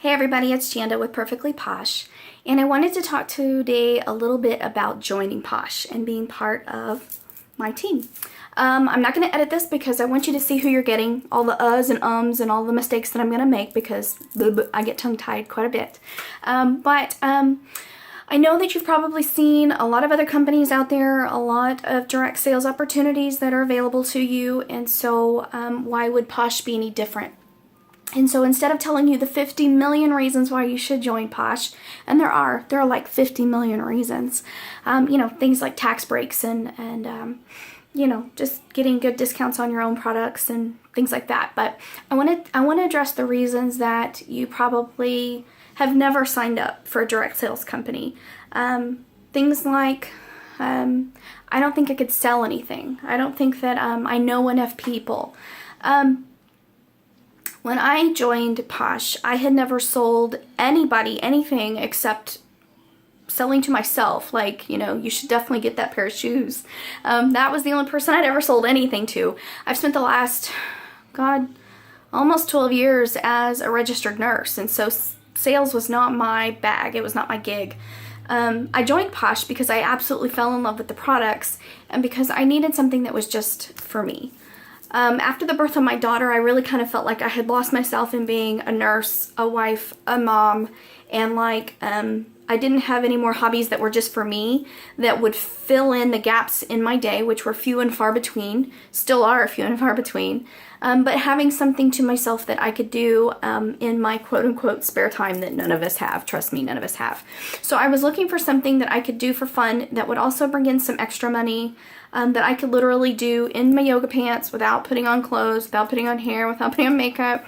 Hey everybody, it's Janda with Perfectly Posh, and I wanted to talk today a little bit about joining Posh and being part of my team. I'm not going to edit this because I want you to see who you're getting, all the uhs and ums and all the mistakes that I'm going to make because I get tongue-tied quite a bit. I know that you've probably seen a lot of other companies out there, a lot of direct sales opportunities that are available to you, and so why would Posh be any different? And so instead of telling you the 50 million reasons why you should join Posh, and there are like 50 million reasons, things like tax breaks and just getting good discounts on your own products and things like that. But I want to address the reasons that you probably have never signed up for a direct sales company. Things like, I don't think I could sell anything. I don't think that I know enough people. When I joined Posh, I had never sold anybody anything except selling to myself. Like, you should definitely get that pair of shoes. That was the only person I'd ever sold anything to. I've spent the last, almost 12 years as a registered nurse, and so sales was not my bag. It was not my gig. I joined Posh because I absolutely fell in love with the products and because I needed something that was just for me. After the birth of my daughter, I really kind of felt like I had lost myself in being a nurse, a wife, a mom, and I didn't have any more hobbies that were just for me that would fill in the gaps in my day, which were few and far between, still are few and far between, but having something to myself that I could do in my quote-unquote spare time that none of us have. Trust me, none of us have. So I was looking for something that I could do for fun that would also bring in some extra money, that I could literally do in my yoga pants without putting on clothes, without putting on hair, without putting on makeup.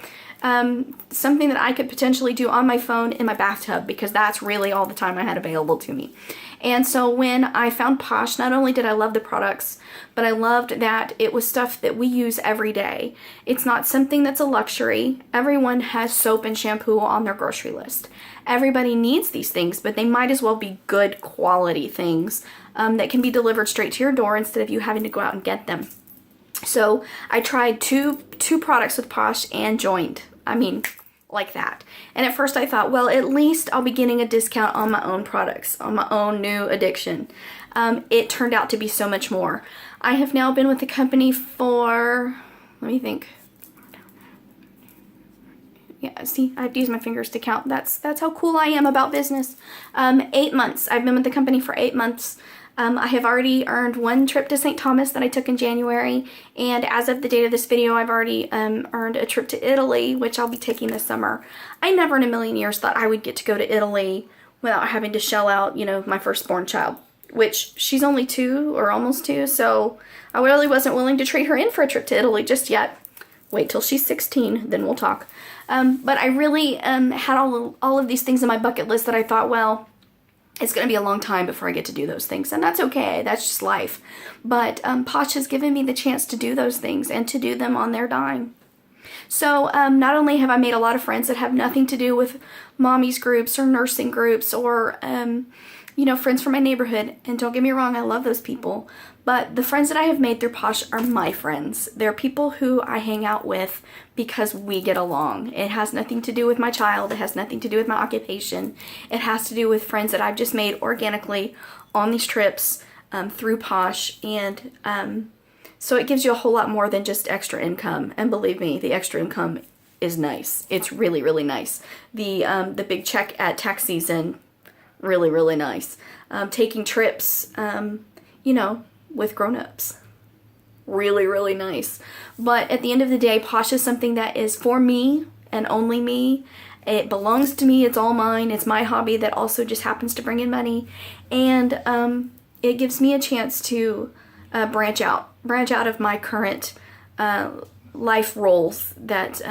Something that I could potentially do on my phone in my bathtub because that's really all the time I had available to me. And so when I found Posh, not only did I love the products, but I loved that it was stuff that we use every day. It's not something that's a luxury. Everyone has soap and shampoo on their grocery list. Everybody needs these things, but they might as well be good quality things that can be delivered straight to your door instead of you having to go out and get them. So I tried two products with Posh and joined. Like that. And at first I thought, well, at least I'll be getting a discount on my own products, on my own new addiction. It turned out to be so much more. I have now been with the company for, let me think. Yeah, see, I have to use my fingers to count. That's how cool I am about business. 8 months. I've been with the company for 8 months. I have already earned one trip to St. Thomas that I took in January, and as of the date of this video, I've already earned a trip to Italy, which I'll be taking this summer. I never in a million years thought I would get to go to Italy without having to shell out, my firstborn child, which she's only 2 or almost 2, so I really wasn't willing to trade her in for a trip to Italy just yet. Wait till she's 16, then we'll talk. But I really had all of these things on my bucket list that I thought, well, it's going to be a long time before I get to do those things, and that's okay. That's just life. But Posh has given me the chance to do those things and to do them on their dime. So not only have I made a lot of friends that have nothing to do with mommy's groups or nursing groups or, friends from my neighborhood, and don't get me wrong, I love those people, but the friends that I have made through Posh are my friends. They're people who I hang out with because we get along. It has nothing to do with my child. It has nothing to do with my occupation. It has to do with friends that I've just made organically on these trips through Posh, and so it gives you a whole lot more than just extra income. And believe me, the extra income is nice. It's really, really nice. The big check at tax season, really, really nice. Taking trips, with grown-ups. Really, really nice. But at the end of the day, Posh is something that is for me and only me. It belongs to me. It's all mine. It's my hobby that also just happens to bring in money. And it gives me a chance to branch out of my current life roles that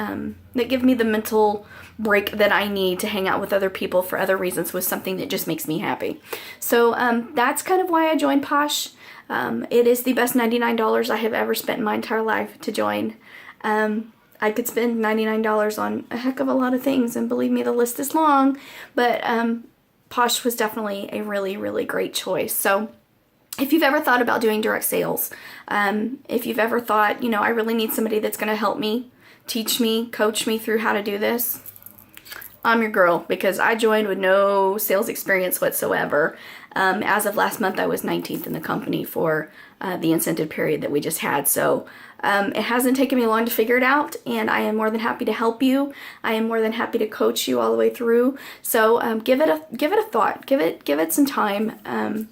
give me the mental break that I need to hang out with other people for other reasons with something that just makes me happy. So that's kind of why I joined Posh. It is the best $99 I have ever spent in my entire life to join. I could spend $99 on a heck of a lot of things, and believe me, the list is long, but Posh was definitely a really, really great choice. So if you've ever thought about doing direct sales, if you've ever thought, I really need somebody that's going to help me, teach me, coach me through how to do this, I'm your girl, because I joined with no sales experience whatsoever. As of last month, I was 19th in the company for the incentive period that we just had. So it hasn't taken me long to figure it out, and I am more than happy to help you. I am more than happy to coach you all the way through. So give it a thought. Give it some time.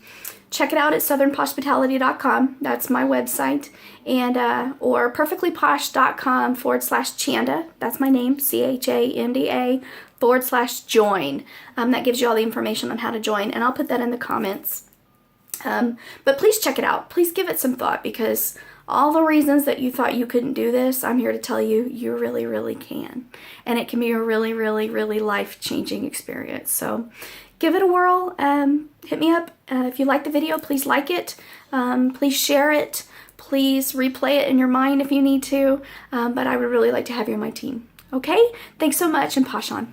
Check it out at southernhospitality.com. That's my website. And or perfectlyposh.com/Chanda. That's my name, CHANDA /join. That gives you all the information on how to join, and I'll put that in the comments. But please check it out. Please give it some thought, because all the reasons that you thought you couldn't do this, I'm here to tell you, you really, really can. And it can be a really, really, really life-changing experience. So give it a whirl. Hit me up. If you like the video, please like it. Please share it. Please replay it in your mind if you need to. But I would really like to have you on my team. Okay? Thanks so much, and Posh on.